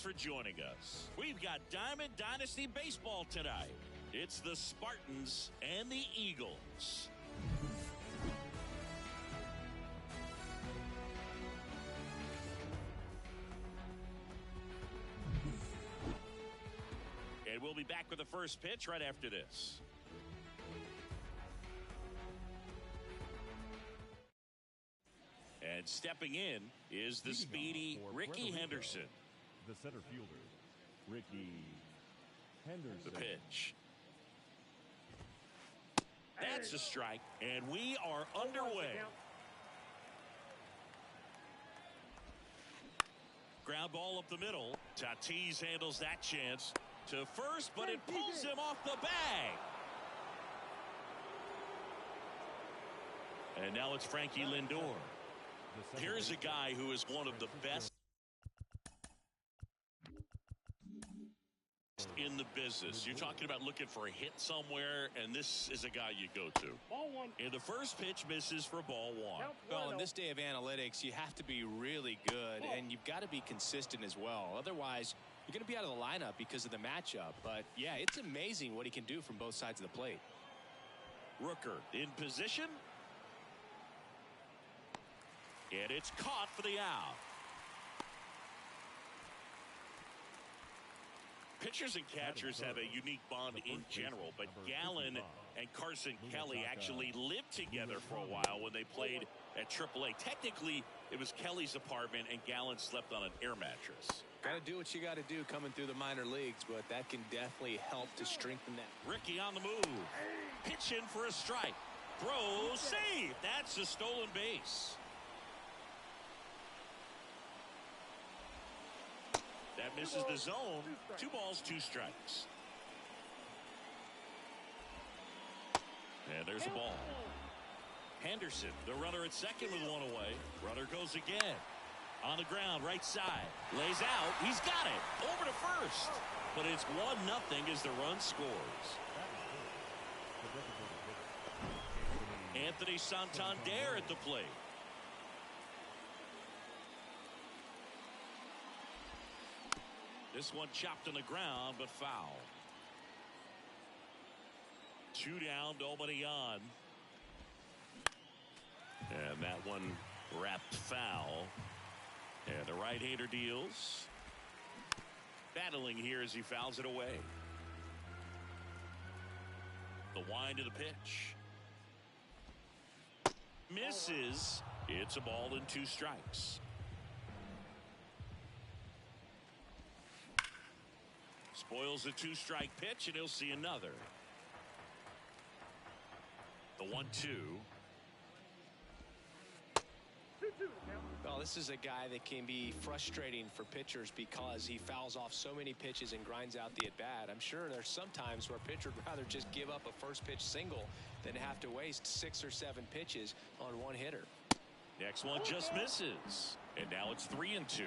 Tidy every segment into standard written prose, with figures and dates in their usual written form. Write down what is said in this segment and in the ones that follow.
for joining us. We've got Diamond Dynasty Baseball tonight. It's the Spartans and the Eagles. And we'll be back with the first pitch right after this. And stepping in is the speedy Ricky Henderson. The center fielder, Ricky Henderson. The pitch. That's a strike, and we are underway. Ground ball up the middle. Tatis handles that chance to first, but it pulls him off the bag. And now it's Frankie Lindor. Here's a guy who is one of the best in the business. You're talking about looking for a hit somewhere, and this is a guy you go to. Ball one. And the first pitch misses for ball one. Well, in this day of analytics, you have to be really good, and you've got to be consistent as well. Otherwise, you're going to be out of the lineup because of the matchup. But, yeah, it's amazing what he can do from both sides of the plate. Rooker in position. And it's caught for the out. Pitchers and catchers have a unique bond in general, but Gallen and Carson Kelly actually lived together for a while when they played at AAA. Technically, it was Kelly's apartment, and Gallen slept on an air mattress. Got to do what you got to do coming through the minor leagues, but that can definitely help to strengthen that. Ricky on the move. Pitch in for a strike. Throw, save. That's a stolen base. That misses the zone. 2 balls, 2 strikes. And there's a ball. Henderson, the runner at second with 1 away. Runner goes again. On the ground, right side. Lays out. He's got it. Over to first. But it's 1-0 as the run scores. Anthony Santander at the plate. This one chopped on the ground, but foul. 2 down, nobody on. And that one wrapped foul. And the right-hander deals. Battling here as he fouls it away. The wind of the pitch. Misses. It's a ball and 2 strikes. Spoils the 2-strike pitch, and he'll see another. The 1-2. Well, this is a guy that can be frustrating for pitchers because he fouls off so many pitches and grinds out the at-bat. I'm sure there's some times where a pitcher would rather just give up a first-pitch single than have to waste 6 or 7 pitches on one hitter. Next one just misses. And now it's 3-2.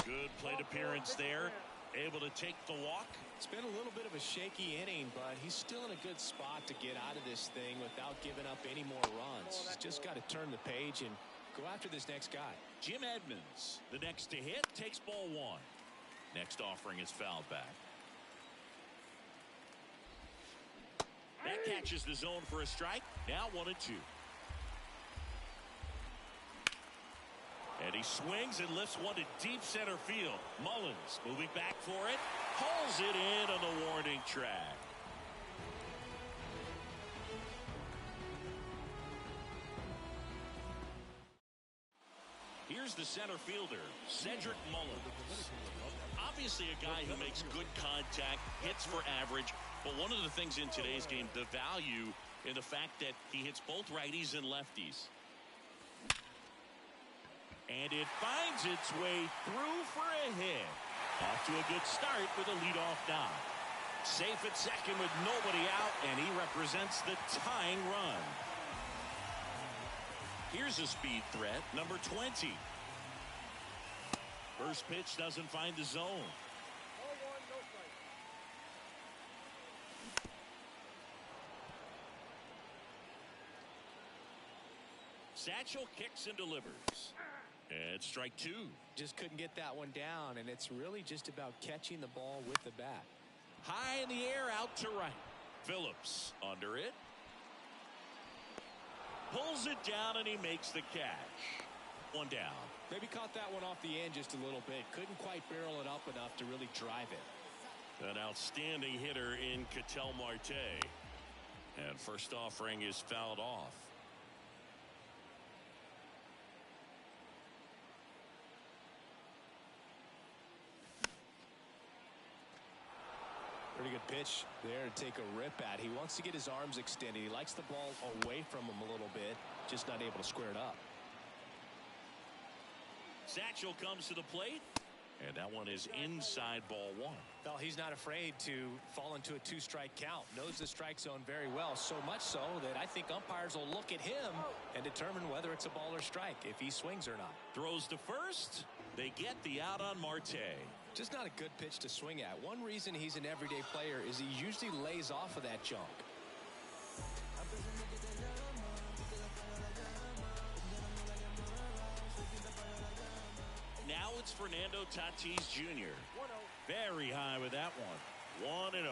Good plate appearance there. Able to take the walk. It's been a little bit of a shaky inning, but he's still in a good spot to get out of this thing without giving up any more runs. He's just got to turn the page and go after this next guy. Jim Edmonds, the next to hit, takes ball 1. Next offering is fouled back. That catches the zone for a strike. Now 1-2. And he swings and lifts one to deep center field. Mullins moving back for it. Hauls it in on the warning track. Here's the center fielder, Cedric Mullins. Obviously a guy who makes good contact, hits for average. But one of the things in today's game, the value in the fact that he hits both righties and lefties. And it finds its way through for a hit. Off to a good start with a leadoff knock. Safe at second with nobody out, and he represents the tying run. Here's a speed threat, number 20. First pitch doesn't find the zone. Satchel kicks and delivers. And strike two. Just couldn't get that one down, and it's really just about catching the ball with the bat. High in the air, out to right. Phillips under it. Pulls it down, and he makes the catch. One down. Maybe caught that one off the end just a little bit. Couldn't quite barrel it up enough to really drive it. An outstanding hitter in Ketel Marte. And first offering is fouled off. Pretty good pitch there to take a rip at. He wants to get his arms extended. He likes the ball away from him a little bit, just not able to square it up. Satchel comes to the plate, and that one is inside ball one. Well, he's not afraid to fall into a two-strike count. Knows the strike zone very well, so much so that I think umpires will look at him and determine whether it's a ball or strike, if he swings or not. Throws to first. They get the out on Marte. Just not a good pitch to swing at. One reason he's an everyday player is he usually lays off of that junk. Now it's Fernando Tatis Jr. Very high with that one. 1-0.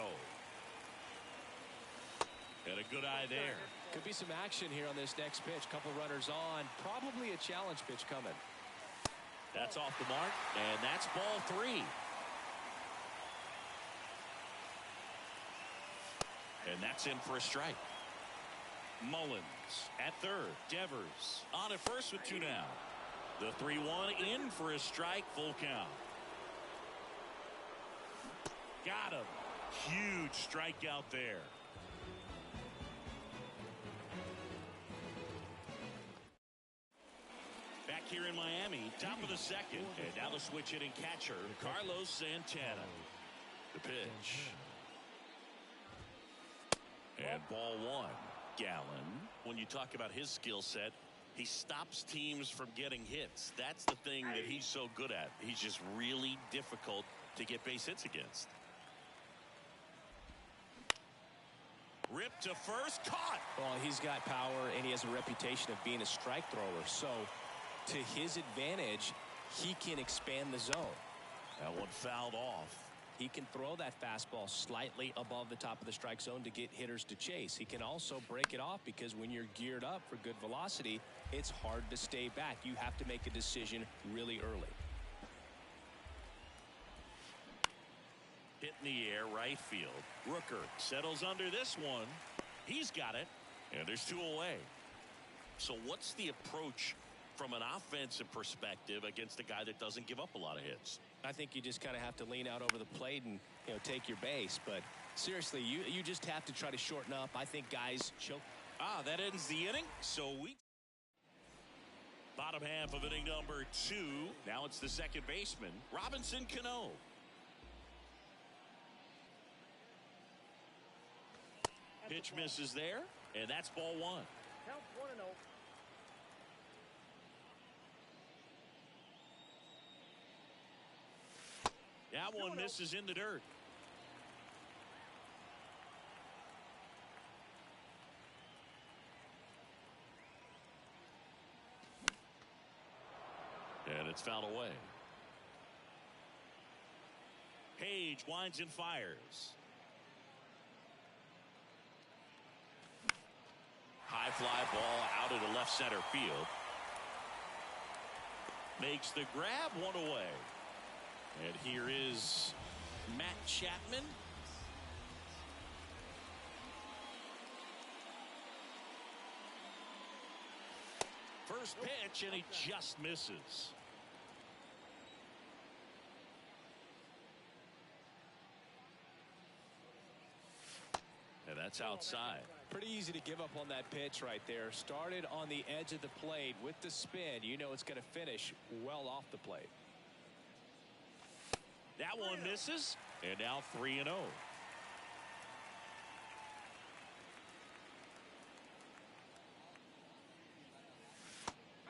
And a good eye there. Could be some action here on this next pitch. Couple runners on. Probably a challenge pitch coming. That's off the mark, and that's ball three. And that's in for a strike. Mullins at third. Devers on at first with two down. The 3-1 in for a strike, full count. Got him. Huge strikeout there. Back here in Miami, top of the second. And now the switch hitting catcher, Carlos Santana. The pitch. And ball one. Gallen. When you talk about his skill set, he stops teams from getting hits. That's the thing that he's so good at. He's just really difficult to get base hits against. Rip to first, caught. Well, he's got power, and he has a reputation of being a strike thrower. So, to his advantage, he can expand the zone. That one fouled off. He can throw that fastball slightly above the top of the strike zone to get hitters to chase. He can also break it off because when you're geared up for good velocity, it's hard to stay back. You have to make a decision really early. Hit in the air, right field. Rooker settles under this one. He's got it, and there's two away. So what's the approach from an offensive perspective against a guy that doesn't give up a lot of hits? I think you just kind of have to lean out over the plate and, take your base. But seriously, you just have to try to shorten up. I think guys choke. That ends the inning. So bottom half of inning number 2. Now it's the second baseman, Robinson Cano. Pitch misses there, and that's ball one. Count 1-0. That one misses in the dirt. And it's fouled away. Page winds and fires. High fly ball out of the left center field. Makes the grab, one away. And here is Matt Chapman. First pitch, and he just misses. And that's outside. Pretty easy to give up on that pitch right there. Started on the edge of the plate with the spin. You know it's going to finish well off the plate. That one misses, and now 3-0.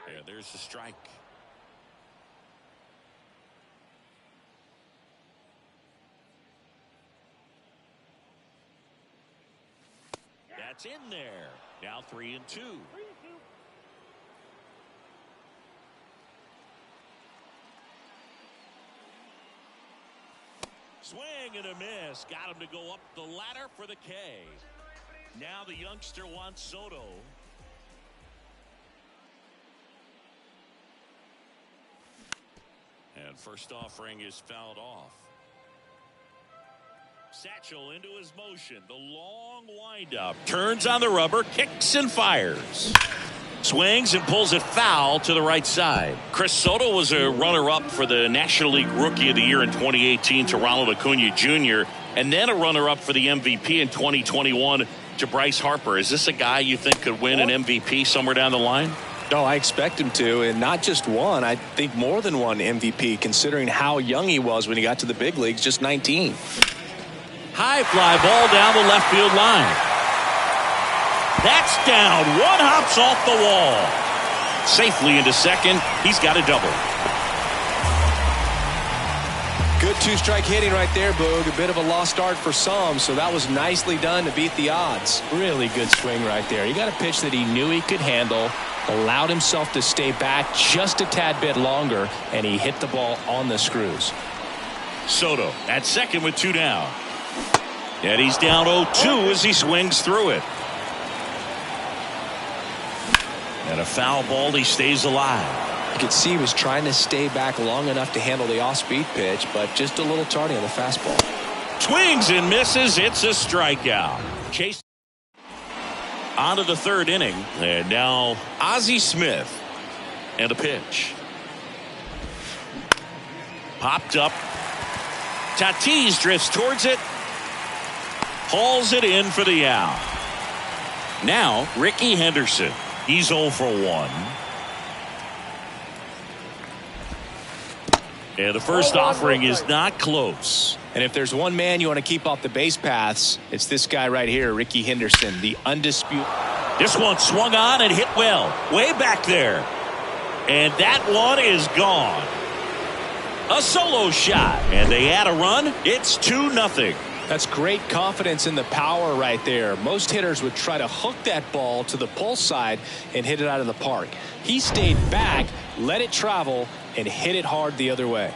And there's the strike. That's in there. Now 3-2. Swing and a miss. Got him to go up the ladder for the K. Now the youngster wants Soto. And first offering is fouled off. Satchel into his motion. The long windup. Turns on the rubber, kicks and fires. Swings and pulls it foul to the right side. Chris Soto was a runner-up for the National League Rookie of the Year in 2018 to Ronald Acuna Jr. and then a runner-up for the MVP in 2021 to Bryce Harper. Is this a guy you think could win an MVP somewhere down the line? No, I expect him to, and not just one. I think more than one MVP, considering how young he was when he got to the big leagues, just 19. High fly ball down the left field line. That's down. One hops off the wall. Safely into second. He's got a double. Good two-strike hitting right there, Boog. A bit of a lost start for some, so that was nicely done to beat the odds. Really good swing right there. He got a pitch that he knew he could handle, allowed himself to stay back just a tad bit longer, and he hit the ball on the screws. Soto at second with two down. And he's down 0-2 as he swings through it. And a foul ball, he stays alive. You could see he was trying to stay back long enough to handle the off-speed pitch, but just a little tardy on the fastball. Swings and misses. It's a strikeout. Chase on to the third inning. And now Ozzie Smith. And a pitch. Popped up. Tatis drifts towards it. Hauls it in for the out. Now Ricky Henderson. He's 0 for 1. And the first offering is not close. And if there's one man you want to keep off the base paths, it's this guy right here, Ricky Henderson, the undisputed. This one swung on and hit well. Way back there. And that one is gone. A solo shot. And they add a run. It's 2-0. That's great confidence in the power right there. Most hitters would try to hook that ball to the pull side and hit it out of the park. He stayed back, let it travel, and hit it hard the other way.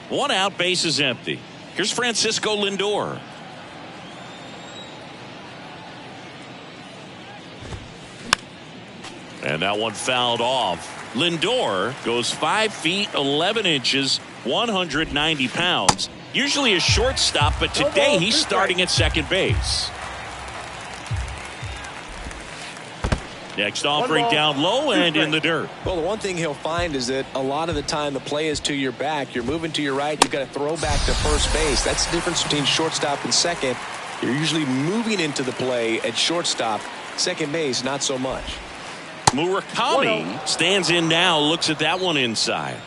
One out, base is empty. Here's Francisco Lindor. And that one fouled off. Lindor goes 5 feet 11 inches, 190 pounds. Usually a shortstop, but today he's starting at second base. Next offering down low and in the dirt. Well, the one thing he'll find is that a lot of the time the play is to your back. You're moving to your right. You've got to throw back to first base. That's the difference between shortstop and second. You're usually moving into the play at shortstop. Second base, not so much. Murakami stands in now, looks at that one inside.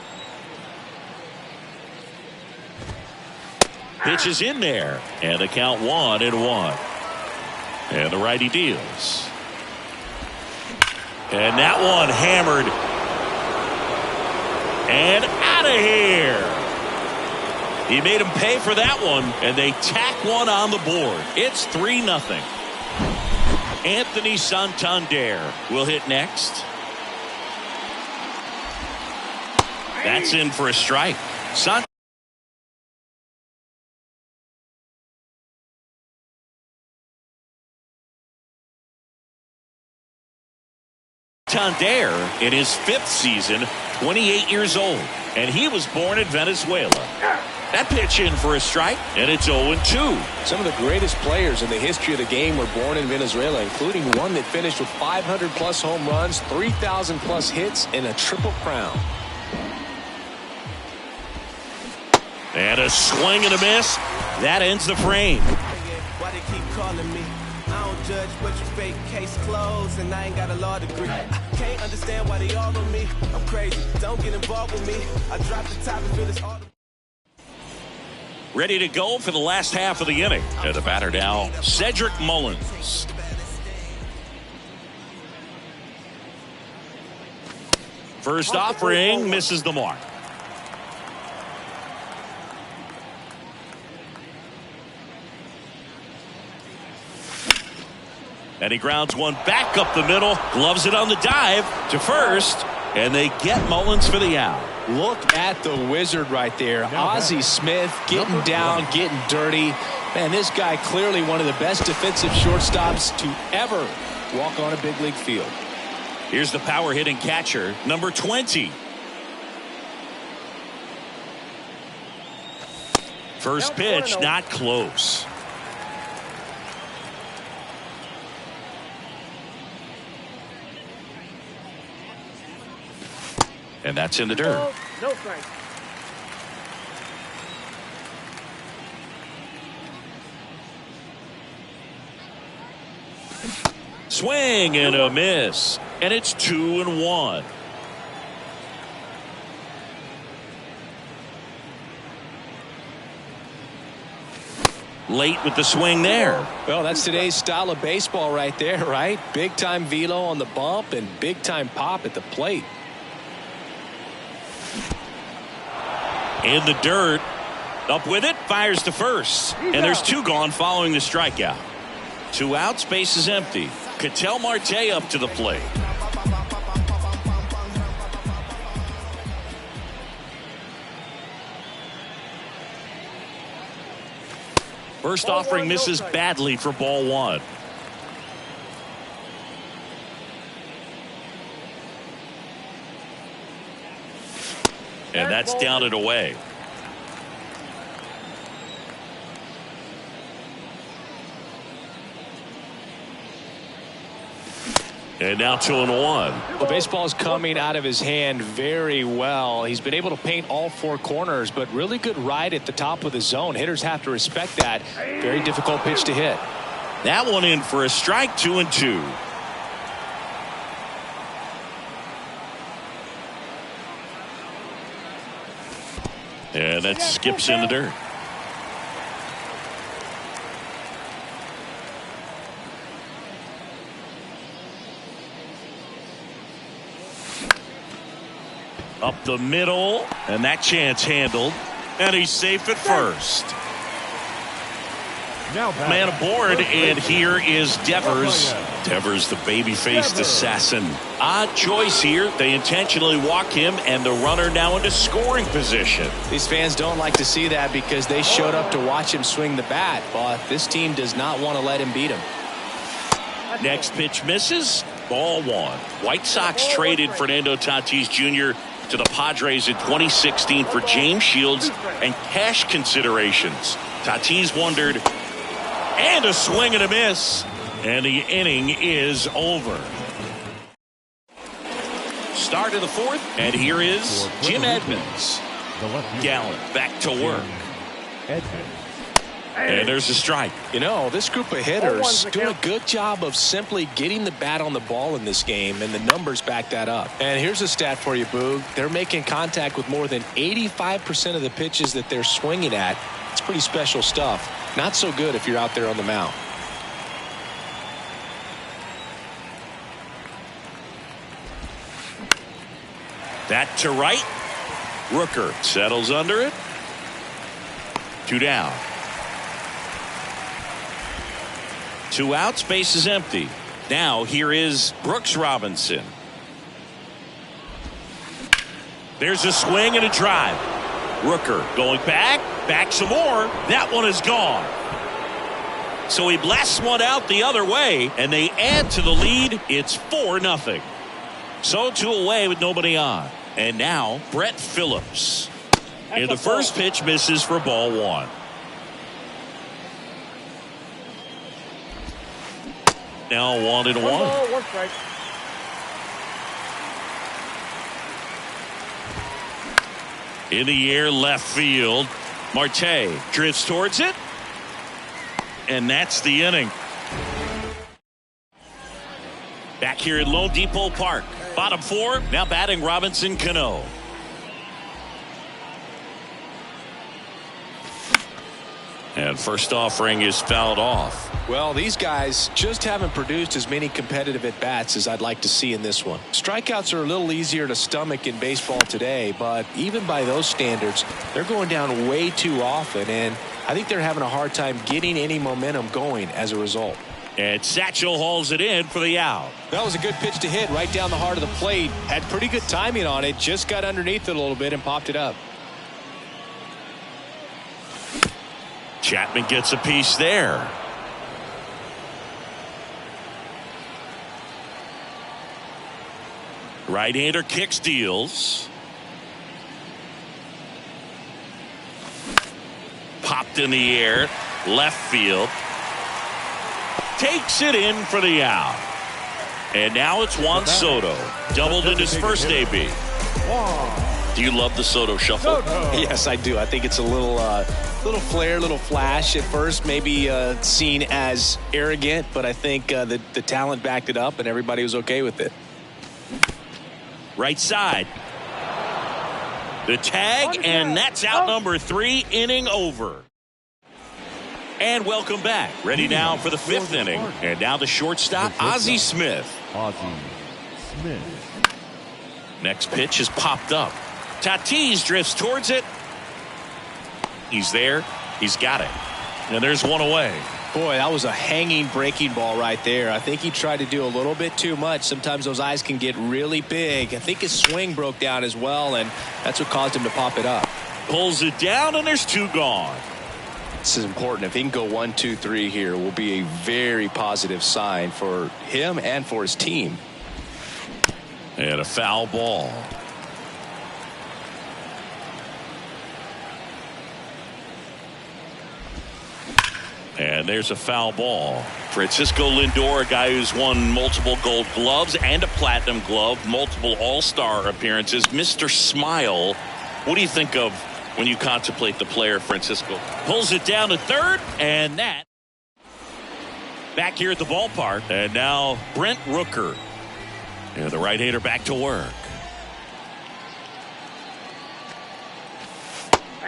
Pitch is in there, and the count 1-1. And the righty deals. And that one hammered. And out of here. He made him pay for that one, and they tack one on the board. It's 3-0. Anthony Santander will hit next. That's in for a strike. Santander in his 5th season, 28 years old, and he was born in Venezuela. That pitch in for a strike, and it's 0-2. Some of the greatest players in the history of the game were born in Venezuela, including one that finished with 500-plus home runs, 3,000-plus hits, and a triple crown. And a swing and a miss. That ends the frame. Why they keep calling me? I don't judge what you fake, case closed, and I ain't got a law degree. I can't understand why they all on me. I'm crazy, don't get involved with me. I drop the top and feel this all. Ready to go for the last half of the inning. And the batter now, Cedric Mullins. First offering misses the mark. And he grounds one back up the middle, gloves it on the dive to first, and they get Mullins for the out. Look at the wizard right there. Ozzie Smith getting down, getting dirty. Man, this guy clearly one of the best defensive shortstops to ever walk on a big league field. Here's the power hitting catcher, number 20. First pitch, not close. And that's in the dirt. No strike. Swing and a miss. And it's 2-1. Late with the swing there. Well, that's today's style of baseball right there, right? Big time velo on the bump and big time pop at the plate. In the dirt. Up with it. Fires to first. And there's 2 gone following the strikeout. 2 outs. Base is empty. Ketel Marte up to the plate. First offering misses badly for ball 1. And that's down and away. And now 2-1. Well, baseball is coming out of his hand very well. He's been able to paint all 4 corners, but really good ride at the top of the zone. Hitters have to respect that. Very difficult pitch to hit. That one in for a strike. 2-2. And that skips in the dirt. Up the middle, and that chance handled, and he's safe at first. Man aboard, and here is Devers. Devers, the baby-faced assassin. Odd choice here. They intentionally walk him, and the runner now into scoring position. These fans don't like to see that because they showed up to watch him swing the bat, but this team does not want to let him beat him. Next pitch misses. Ball 1. White Sox traded Fernando Tatis Jr. to the Padres in 2016 for James Shields and cash considerations. Tatis wondered, and a swing and a miss, and the inning is over. Start of the 4th, and here is Jim Edmonds. Gallen back to work. And there's a strike. You know, this group of hitters doing a good job of simply getting the bat on the ball in this game, and the numbers back that up. And here's a stat for you, Boog. They're making contact with more than 85% of the pitches that they're swinging at. It's pretty special stuff. Not so good if you're out there on the mound. That to right. Rooker settles under it. 2 down. 2 outs, base is empty. Now here is Brooks Robinson. There's a swing and a drive. Rooker going back some more. That one is gone. So he blasts one out the other way, and they add to the lead. It's 4-0. So 2 away with nobody on. And now Brett Phillips. And the first pitch misses for ball 1. Now 1-1. 1 strike. In the air, left field. Marte drifts towards it. And that's the inning. Back here at Lone Depot Park. Bottom 4. Now batting Robinson Cano. And first offering is fouled off. Well, these guys just haven't produced as many competitive at-bats as I'd like to see in this one. Strikeouts are a little easier to stomach in baseball today, but even by those standards, they're going down way too often, and I think they're having a hard time getting any momentum going as a result. And Satchel hauls it in for the out. That was a good pitch to hit right down the heart of the plate. Had pretty good timing on it. Just got underneath it a little bit and popped it up. Chapman gets a piece there. Right-hander kicks, deals. Popped in the air. Left field. Takes it in for the out. And now it's Juan Soto. Doubled in his first AB. Do you love the Soto shuffle? Yes, I do. I think it's a little flair, little flash at first, maybe seen as arrogant, but I think the talent backed it up and everybody was okay with it. Right side. The tag, and that's out number 3, inning over. And welcome back. Ready now for the 5th inning. And now the shortstop, Ozzie Smith. Ozzie Smith. Next pitch is popped up. Tatis drifts towards it. He's there. He's got it. And there's one away. Boy, that was a hanging breaking ball right there. I think he tried to do a little bit too much. Sometimes those eyes can get really big. I think his swing broke down as well, and that's what caused him to pop it up. Pulls it down, and there's 2 gone. This is important. If he can go 1, 2, 3 here, will be a very positive sign for him and for his team. And a foul ball. And there's a foul ball. Francisco Lindor, a guy who's won multiple Gold Gloves and a Platinum Glove, multiple All-Star appearances. Mr. Smile, what do you think of when you contemplate the player Francisco? Pulls it down to third, and that. Back here at the ballpark, and now Brent Rooker. And the right-hander back to work.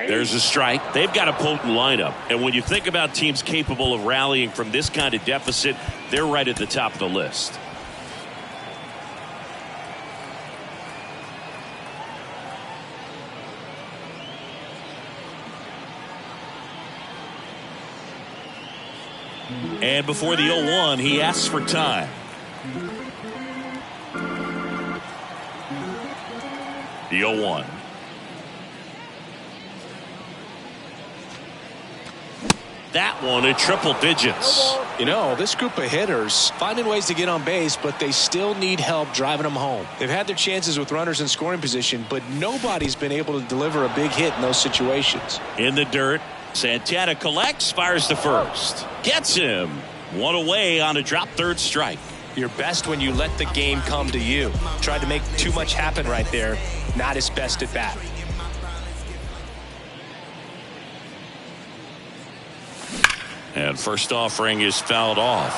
There's a strike. They've got a potent lineup. And when you think about teams capable of rallying from this kind of deficit, they're right at the top of the list. And before the 0-1, he asks for time. The 0-1. That one in triple digits. You know, this group of hitters finding ways to get on base, but they still need help driving them home. They've had their chances with runners in scoring position, but nobody's been able to deliver a big hit in those situations. In the dirt, Santana collects, fires to first. Gets him. One away on a drop third strike. You're best when you let the game come to you. Tried to make too much happen right there. Not his best at bat. And first offering is fouled off.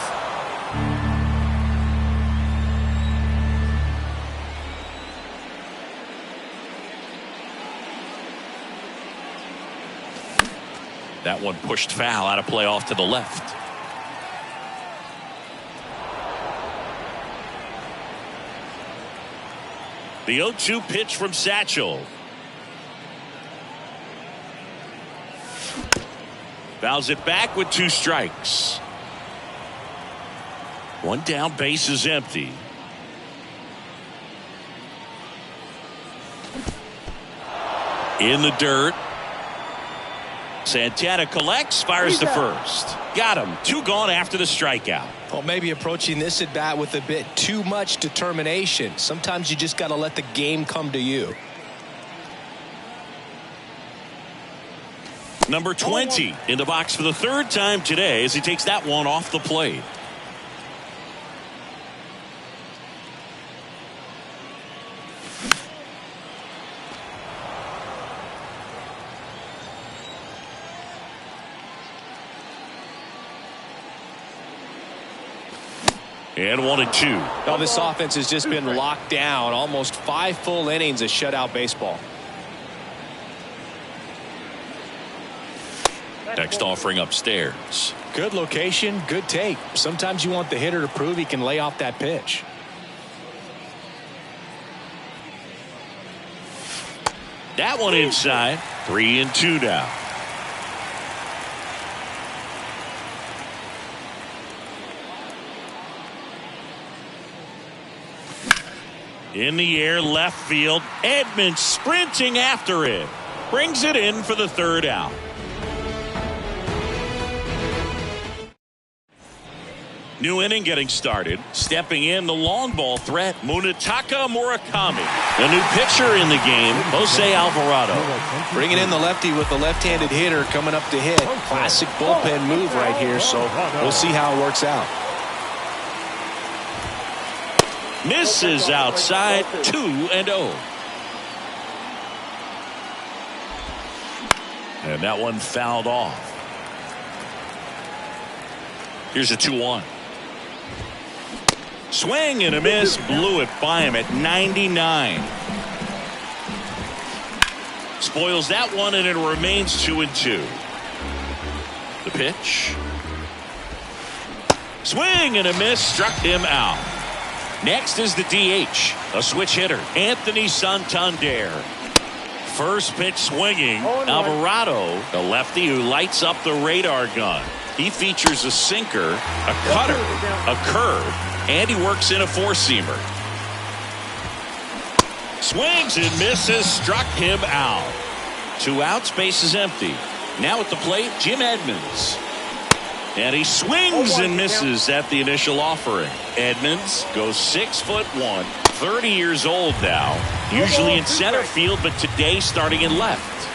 That one pushed foul, out of play off to the left. The 0-2 pitch from Satchel. Fouls it back with 2 strikes. One down, base is empty. In the dirt. Santana collects, fires to first. Got him. 2 gone after the strikeout. Well, maybe approaching this at bat with a bit too much determination. Sometimes you just got to let the game come to you. Number 20 in the box for the 3rd time today as he takes that one off the plate. And 1-2. Well, this offense has just been locked down. Almost 5 full innings of shutout baseball. Next offering upstairs. Good location, good take. Sometimes you want the hitter to prove he can lay off that pitch. That one inside. 3-2 now. In the air, left field. Edman sprinting after it. Brings it in for the third out. New inning getting started. Stepping in, the long ball threat, Munetaka Murakami. The new pitcher in the game, Jose Alvarado. Bringing in the lefty with the left-handed hitter coming up to hit. Classic bullpen move right here, so we'll see how it works out. Misses outside, 2-0. And that one fouled off. Here's a 2-1. Swing and a miss, blew it by him at 99. Spoils that one, and it remains 2-2. The pitch. Swing and a miss, struck him out. Next is the DH, a switch hitter, Anthony Santander. First pitch swinging, Alvarado, the lefty who lights up the radar gun. He features a sinker, a cutter, a curve, and he works in a four-seamer. Swings and misses, struck him out. 2 outs, base is empty. Now at the plate, Jim Edmonds. And he swings and misses at the initial offering. Edmonds goes 6'1", 30 years old now. Usually in center field, but today starting in left.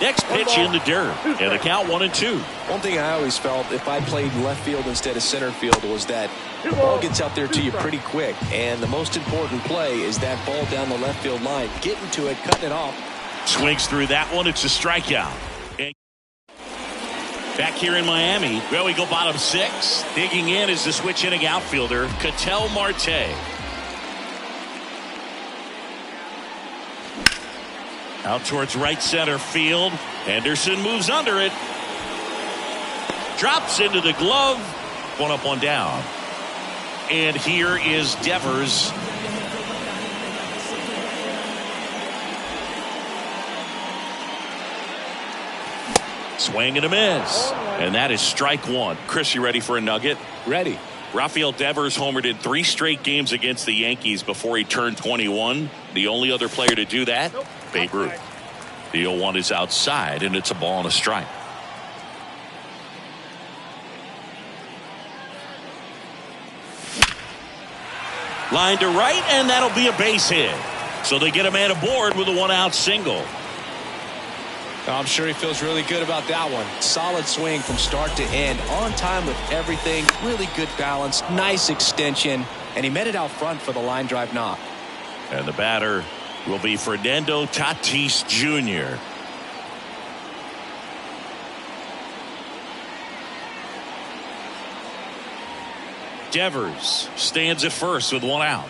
Next pitch in the dirt, and the count 1-2. One thing I always felt if I played left field instead of center field was that the ball gets out there to you pretty quick, and the most important play is that ball down the left field line, getting to it, cutting it off. Swings through that one. It's a strikeout. And back here in Miami, well, we go bottom 6. Digging in is the switch hitting outfielder, Ketel Marte. Out towards right center field. Henderson moves under it. Drops into the glove. 1 up, 1 down. And here is Devers. Swing and a miss. And that is strike 1. Chris, you ready for a nugget? Ready. Rafael Devers homered in 3 straight games against the Yankees before he turned 21. The only other player to do that, Babe Ruth. The 0-1 is outside, and it's a ball and a strike. Line to right, and that'll be a base hit. So they get a man aboard with a 1-out single. I'm sure he feels really good about that one. Solid swing from start to end. On time with everything. Really good balance. Nice extension. And he met it out front for the line drive knock. And the batter will be Fernando Tatis Jr. Devers stands at first with 1 out.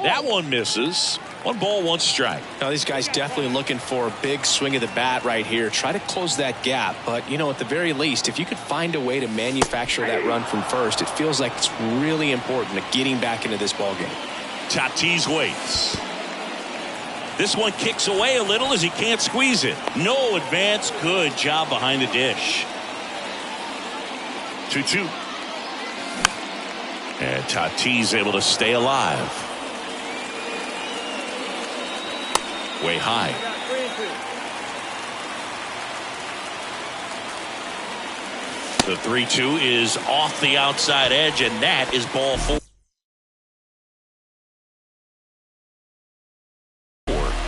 That one misses. 1 ball, 1 strike. Now these guys definitely looking for a big swing of the bat right here. Try to close that gap. But, you know, at the very least, if you could find a way to manufacture that run from first, it feels like it's really important to getting back into this ball game. Tatis waits. This one kicks away a little as he can't squeeze it. No advance. Good job behind the dish. 2-2. And Tatis able to stay alive. Way high. The 3-2 is off the outside edge, and that is ball 4.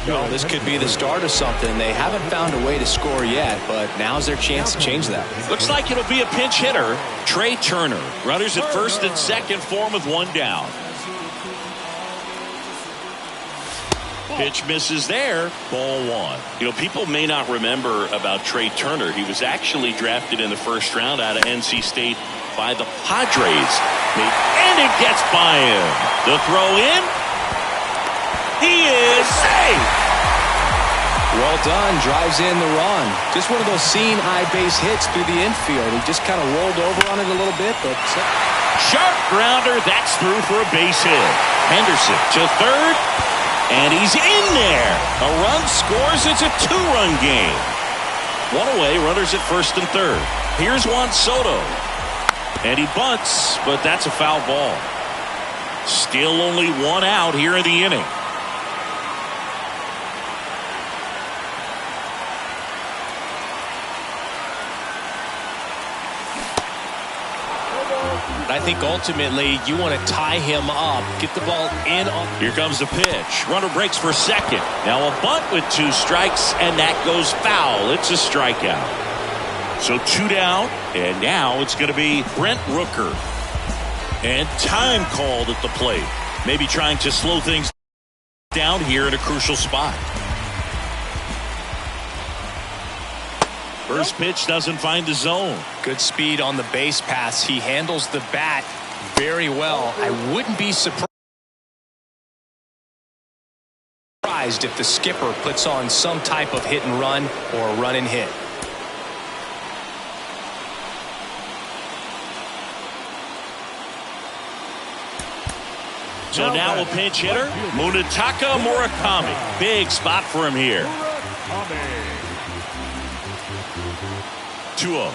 No, this could be the start of something. They haven't found a way to score yet, but now's their chance to change that. Looks like it'll be a pinch hitter, Trey Turner. Runners at first and second for him with 1 down. Pitch misses there. Ball 1. You know, people may not remember about Trey Turner. He was actually drafted in the first round out of NC State by the Padres. And it gets by him. The throw in. He is safe. Well done. Drives in the run. Just one of those seeing eye base hits through the infield. He just kind of rolled over on it a little bit, but sharp grounder. That's through for a base hit. Henderson to third. And he's in there. A run scores. It's a 2-run game. 1 away. Runners at first and third. Here's Juan Soto. And he bunts, but that's a foul ball. Still only one out here in the inning. I think ultimately you want to tie him up, get the ball in. Here comes the pitch. Runner breaks for second. Now a bunt with 2 strikes, and that goes foul. It's a strikeout. So 2 down, and now it's going to be Brent Rooker. And time called at the plate. Maybe trying to slow things down here in a crucial spot. First pitch doesn't find the zone. Good speed on the base pass. He handles the bat very well. I wouldn't be surprised if the skipper puts on some type of hit and run or a run and hit. So now a pinch hitter, Munetaka Murakami. Big spot for him here. 2-0.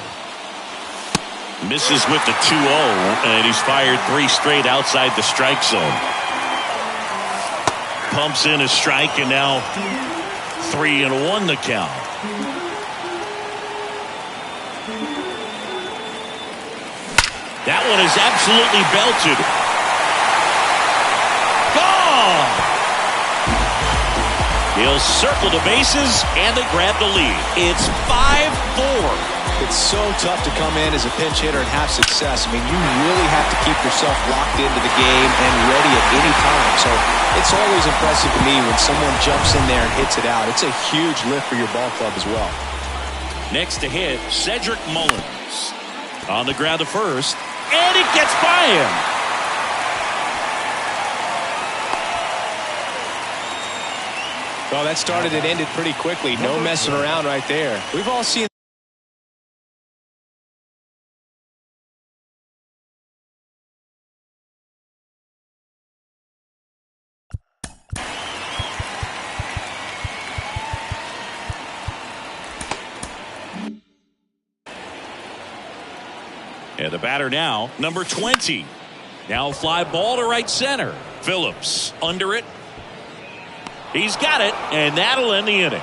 Misses with the 2-0, and he's fired 3 straight outside the strike zone. Pumps in a strike, and now 3-1 the count. That one is absolutely belted. Gone! He'll circle the bases, and they grab the lead. It's 5-4. It's so tough to come in as a pinch hitter and have success. I mean, you really have to keep yourself locked into the game and ready at any time. So it's always impressive to me when someone jumps in there and hits it out. It's a huge lift for your ball club as well. Next to hit, Cedric Mullins. On the ground to first, and it gets by him. Well, that started and ended pretty quickly. No messing around right there. We've all seen and the batter now, number 20. Now fly ball to right center. Phillips under it. He's got it, and that'll end the inning.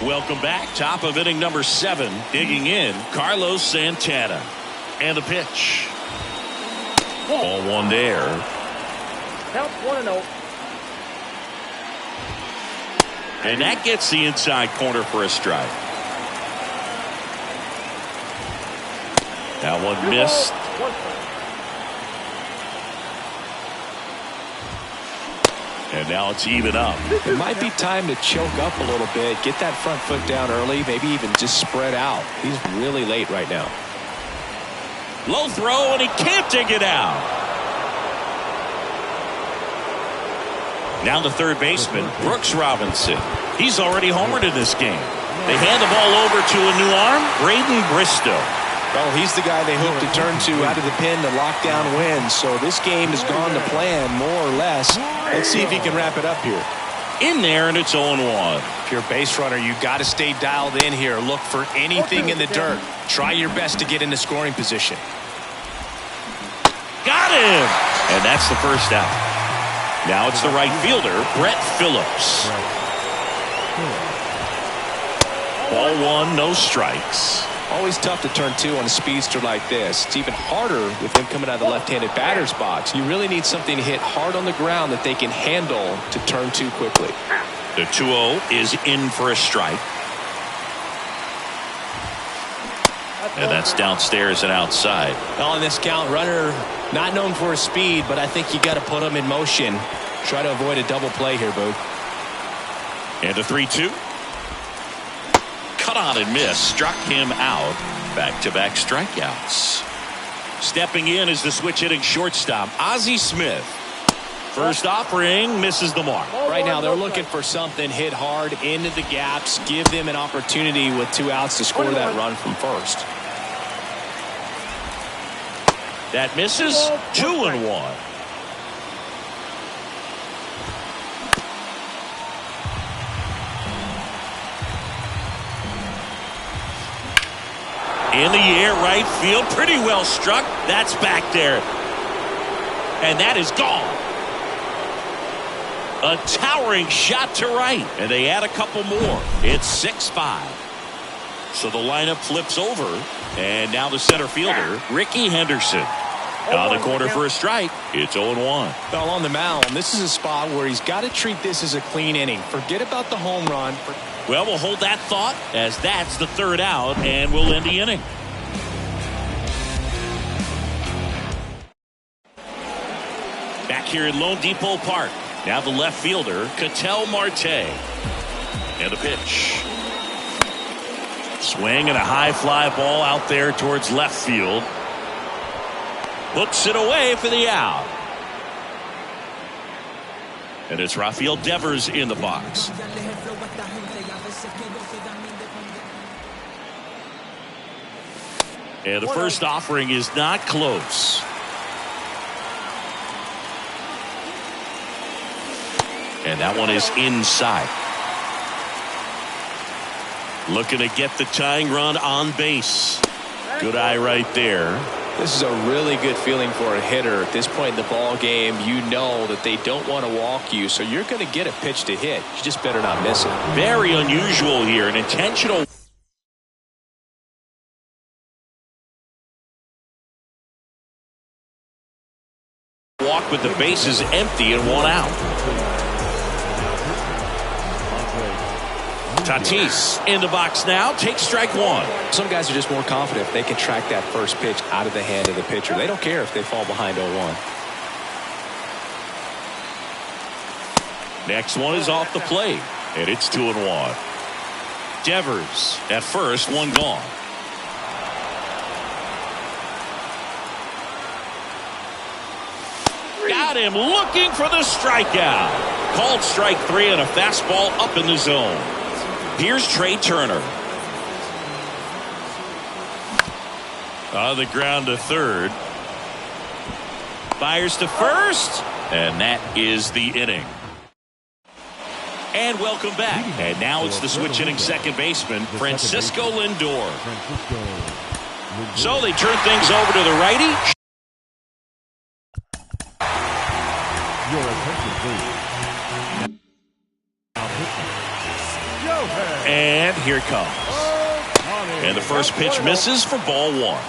Welcome back. Top of inning number 7. Digging in, Carlos Santana. And the pitch. Ball 1 there. Count 1-0. And that gets the inside corner for a strike. That one missed. And now it's even up. It might be time to choke up a little bit, get that front foot down early, maybe even just spread out. He's really late right now. Low throw, and he can't dig it out. Now the third baseman, Brooks Robinson. He's already homered in this game. They hand the ball over to a new arm, Braden Bristow. Well, he's the guy they hope to turn to out of the pen to lock down wins. So this game has gone to plan, more or less. Let's see if he can wrap it up here. In there, and it's 0-1. If you're a base runner, you got to stay dialed in here. Look for anything in the dirt. Try your best to get into scoring position. Got him! And that's the first out. Now it's the right fielder, Brett Phillips. Ball 1, no strikes. Always tough to turn 2 on a speedster like this. It's even harder with him coming out of the left-handed batter's box. You really need something to hit hard on the ground that they can handle to turn 2 quickly. The 2-0 is in for a strike. And that's downstairs and outside. Well, in this count, runner Not known for his speed, but I think you got to put him in motion. Try to avoid a double play here, Boog. And a 3-2. Cut on and miss. Struck him out. Back-to-back strikeouts. Stepping in is the switch hitting shortstop, Ozzie Smith. First offering misses the mark. Right now they're looking for something hit hard into the gaps. Give them an opportunity with 2 outs to score that run from first. That misses. 2-1. In the air, right field, pretty well struck. That's back there. And that is gone. A towering shot to right. And they add a couple more. It's 6-5. So the lineup flips over. And now the center fielder, Ricky Henderson. On the corner for a strike. It's 0-1. Well, on the mound, this is a spot where he's got to treat this as a clean inning. Forget about the home run. Well, we'll hold that thought as that's the 3rd out, and we'll end the inning. Back here at Lone Depot Park. Now the left fielder, Ketel Marte. And a pitch. Swing and a high fly ball out there towards left field. Hooks it away for the out. And it's Rafael Devers in the box. And the first offering is not close. And that one is inside. Looking to get the tying run on base. Good eye right there. This is a really good feeling for a hitter. At this point in the ball game, you know that they don't want to walk you, so you're going to get a pitch to hit. You just better not miss it. Very unusual here. An intentional walk with the bases empty and 1 out. Tatis in the box now. Takes strike 1. Some guys are just more confident if they can track that first pitch out of the hand of the pitcher. They don't care if they fall behind 0-1. Next one is off the plate, and it's 2-1. Devers at first, 1 gone. Got him looking for the strikeout. Called strike 3 and a fastball up in the zone. Here's Trey Turner. On the ground to third. Fires to first. And that is the inning. And welcome back. And now it's the switch hitting second baseman, Francisco Lindor. So they turn things over to the righty. Your attention, please. And here it comes. And the first pitch misses for ball 1.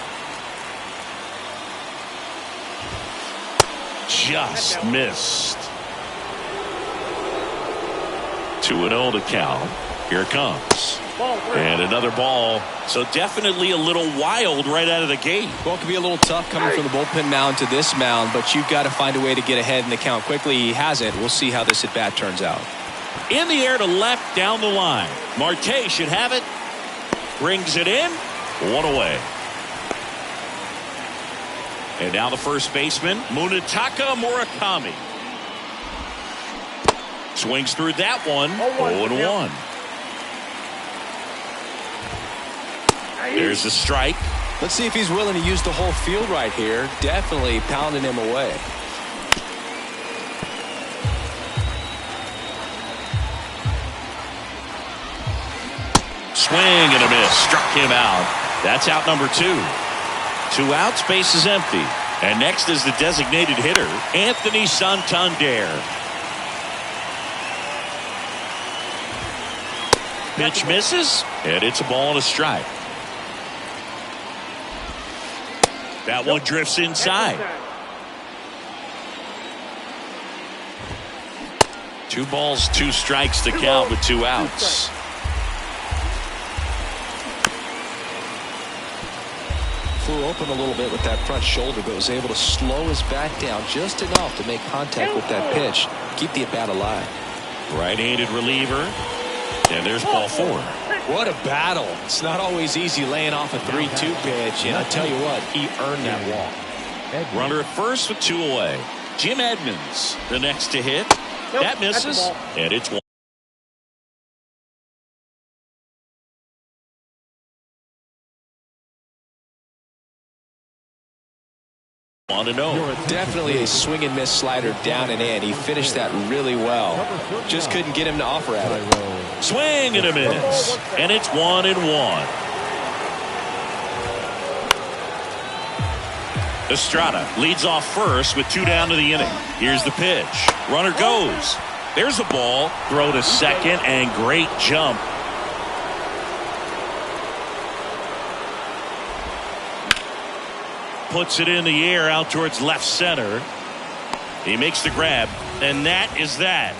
Just missed. 2-0 to count. Here it comes. And another ball. So definitely a little wild right out of the gate. Well, it can be a little tough coming from the bullpen mound to this mound, but you've got to find a way to get ahead in the count quickly. He hasn't. We'll see how this at bat turns out. In the air to left down the line. Marte should have it. Brings it in. 1 away. And now the first baseman, Munetaka Murakami. Swings through that one. 0-1. There's the strike. Let's see if he's willing to use the whole field right here. Definitely pounding him away. Swing and a miss. Struck him out. That's out number 2. 2 outs, base is empty. And next is the designated hitter, Anthony Santander. Pitch misses, and it's a ball and a strike. That one drifts inside. 2 balls, 2 strikes to count with 2 outs. flew open a little bit with that front shoulder, but was able to slow his back down just enough to make contact with that pitch, keep the at-bat alive. Right-handed reliever. And there's ball 4. What a battle. It's not always easy laying off a 3-2 pitch, and I tell you what, he earned that walk. Runner at first with 2 away. Jim Edmonds, the next to hit. That misses, and it's 1. Definitely a swing and miss slider down and in. He finished that really well. Just couldn't get him to offer at it. Swing and a miss, and it's 1-1. Estrada leads off first with 2 down to the inning. Here's the pitch. Runner goes. There's a ball. Throw to second, and great jump. Puts it in the air out towards left center. He makes the grab, and that is that.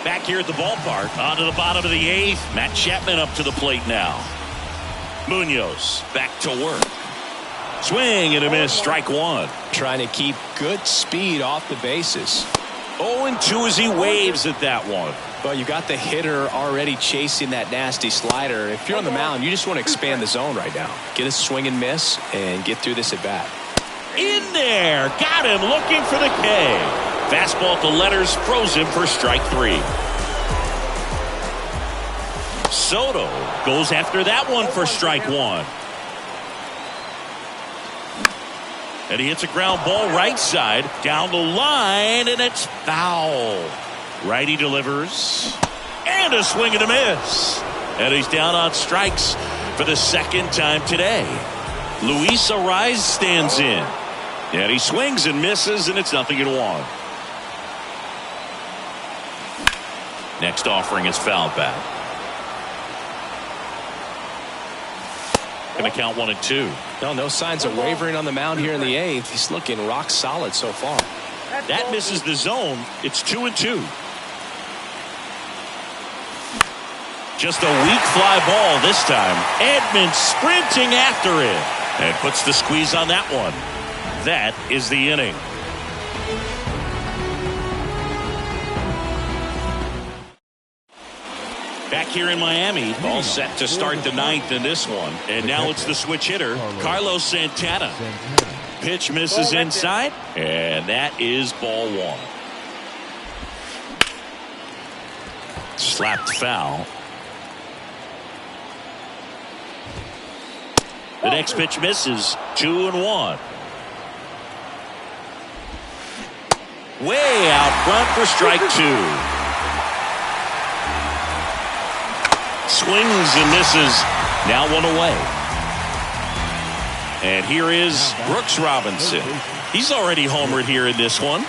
Back here at the ballpark, on to the bottom of the 8th. Matt Chapman up to the plate now. Munoz back to work. Swing and a miss, strike 1. Trying to keep good speed off the bases. 0-2 as he waves at that one. Well, you got the hitter already chasing that nasty slider. If you're on the mound, you just want to expand the zone right now. Get a swing and miss and get through this at bat. In there, got him looking for the K. Fastball at the letters, froze him for strike 3. Soto goes after that one for strike 1. And he hits a ground ball right side down the line, and it's foul. Righty delivers, and a swing and a miss. And he's down on strikes for the second time today. Luis Ariz stands in, and he swings and misses, and it's 0-1. Next offering is fouled back. Going to count 1-2. No signs of wavering on the mound here in the 8th. He's looking rock solid so far. That misses the zone. It's 2-2. Just a weak fly ball this time. Edmonds sprinting after it and puts the squeeze on that one. That is the inning. Back here in Miami, all set to start the 9th in this one. And now it's the switch hitter, Carlos Santana. Pitch misses inside, and that is ball 1. Slapped foul. The next pitch misses. 2-1. Way out front for strike 2. Swings and misses. Now 1 away. And here is Brooks Robinson. He's already homered here in this one.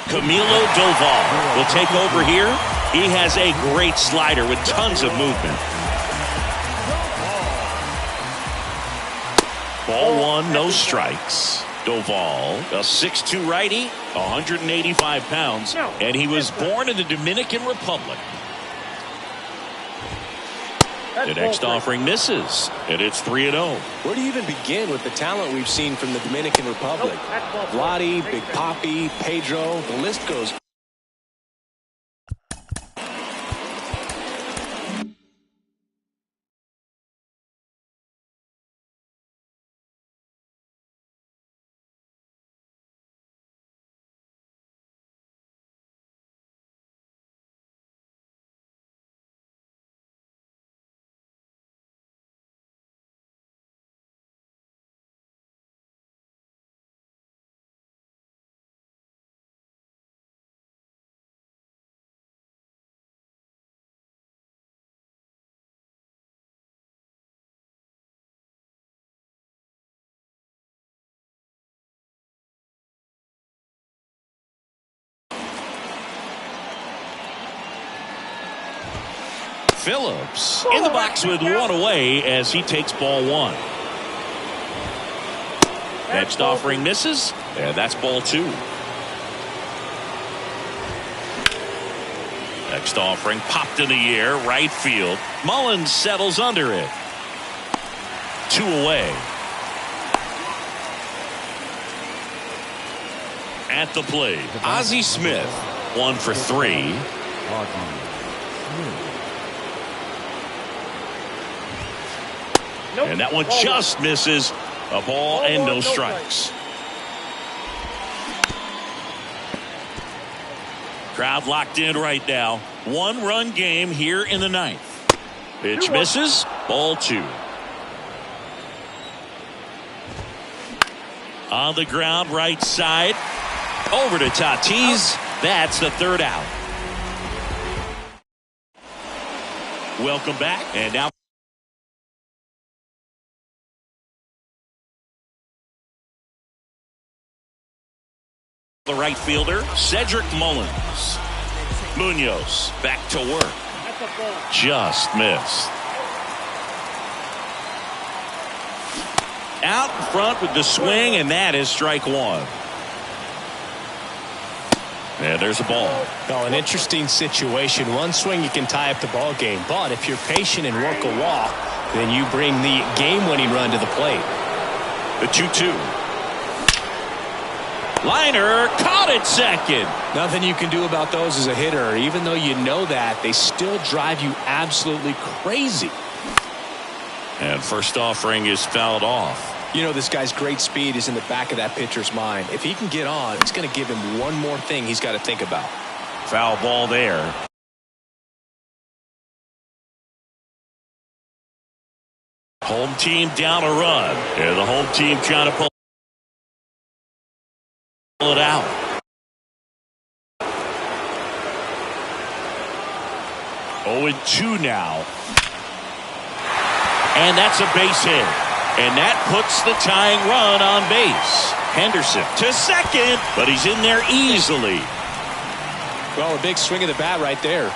Camilo Doval will take over here. He has a great slider with tons of movement. Ball 1, no strikes. Doval, a 6'2" righty, 185 pounds, and he was born in the Dominican Republic. The next offering misses, and it's 3-0. Where do you even begin with the talent we've seen from the Dominican Republic? Vladdy, Big Papi, Pedro, the list goes. Phillips in the box with 1 away as he takes ball 1. Next offering misses, and that's ball 2. Next offering popped in the air, right field. Mullins settles under it. 2 away. At the plate, Ozzie Smith, 1 for 3. Nope. And that one just misses. A ball and no strikes. Crowd locked in right now. 1-run game here in the 9th. Pitch misses. Ball 2. On the ground, right side. Over to Tatis. That's the 3rd out. Welcome back. And now the right fielder, Cedric Mullins. Munoz back to work. Just missed. Out in front with the swing, and that is strike 1. And there's a ball. Well, an interesting situation. One swing, you can tie up the ball game. But if you're patient and work a walk, then you bring the game-winning run to the plate. The 2-2. Liner caught at second. Nothing you can do about those as a hitter. Even though you know that, they still drive you absolutely crazy. And first offering is fouled off. You know, this guy's great speed is in the back of that pitcher's mind. If he can get on, it's going to give him one more thing he's got to think about. Foul ball there. Home team down a run. And the home team trying to pull it out. Oh, and 2 now. And that's a base hit. And that puts the tying run on base. Henderson to second, but he's in there easily. Well, a big swing of the bat right there.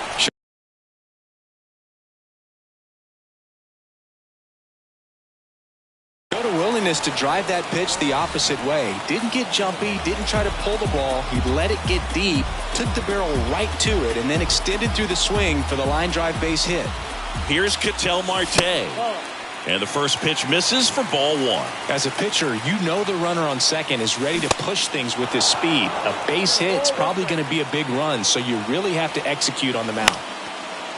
Showed a willingness to drive that pitch the opposite way. Didn't get jumpy, didn't try to pull the ball. He let it get deep, took the barrel right to it, and then extended through the swing for the line drive base hit. Here's Ketel Marte. And the first pitch misses for ball 1. As a pitcher, you know the runner on second is ready to push things with his speed. A base hit's probably going to be a big run, so you really have to execute on the mound.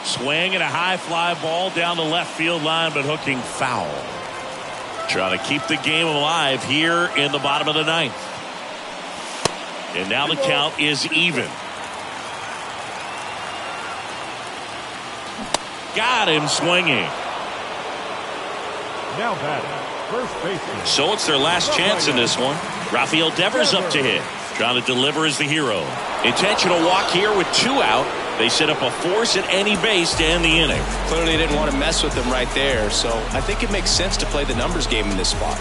Swing and a high fly ball down the left field line, but hooking foul. Trying to keep the game alive here in the bottom of the 9th. And now the count is even. Got him swinging. Now batting, first baseman. So it's their last chance in this one. Rafael Devers up to hit. Trying to deliver as the hero. Intentional walk here with 2 out. They set up a force at any base to end the inning. Clearly didn't want to mess with them right there, so I think it makes sense to play the numbers game in this spot.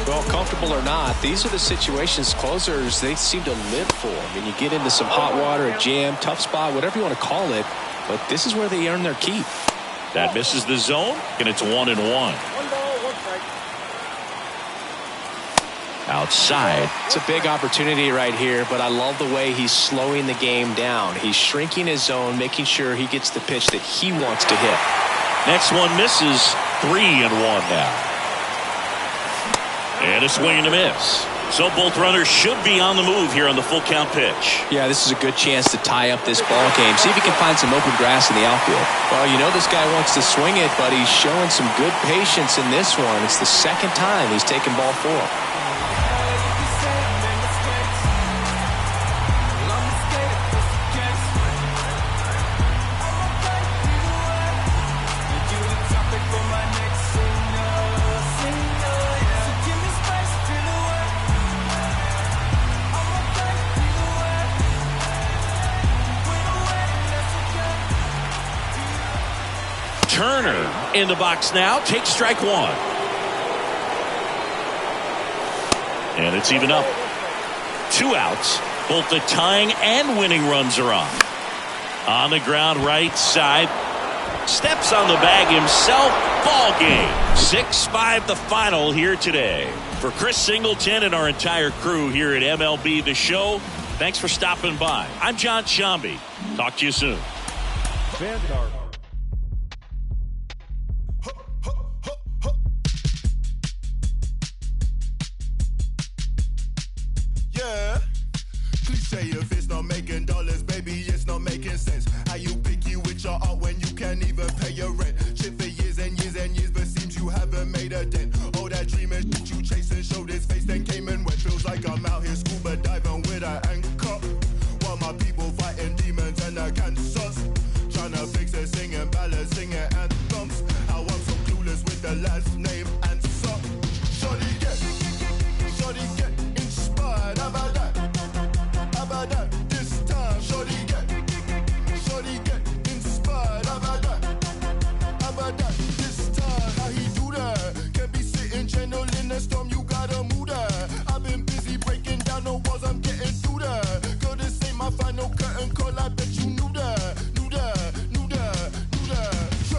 Well, comfortable or not, these are the situations closers they seem to live for. I mean, you get into some hot water, a jam, tough spot, whatever you want to call it, but this is where they earn their keep. That misses the zone, and it's 1-1. 1 ball, 1 strike. Outside. It's a big opportunity right here, but I love the way he's slowing the game down. He's shrinking his zone, making sure he gets the pitch that he wants to hit. Next one misses. 3-1 now. And a swing and a miss. So both runners should be on the move here on the full count pitch. Yeah, this is a good chance to tie up this ball game. See if he can find some open grass in the outfield. Well, you know this guy wants to swing it, but he's showing some good patience in this one. It's the second time he's taken ball 4. Turner in the box now, takes strike 1. And it's even up. 2 outs. Both the tying and winning runs are on. On the ground, right side. Steps on the bag himself. Ball game. 6-5 the final here today. For Chris Singleton and our entire crew here at MLB The Show, Thanks for stopping by. I'm John Shambi. Talk to you soon. Vanguard. Yeah, cliche of it.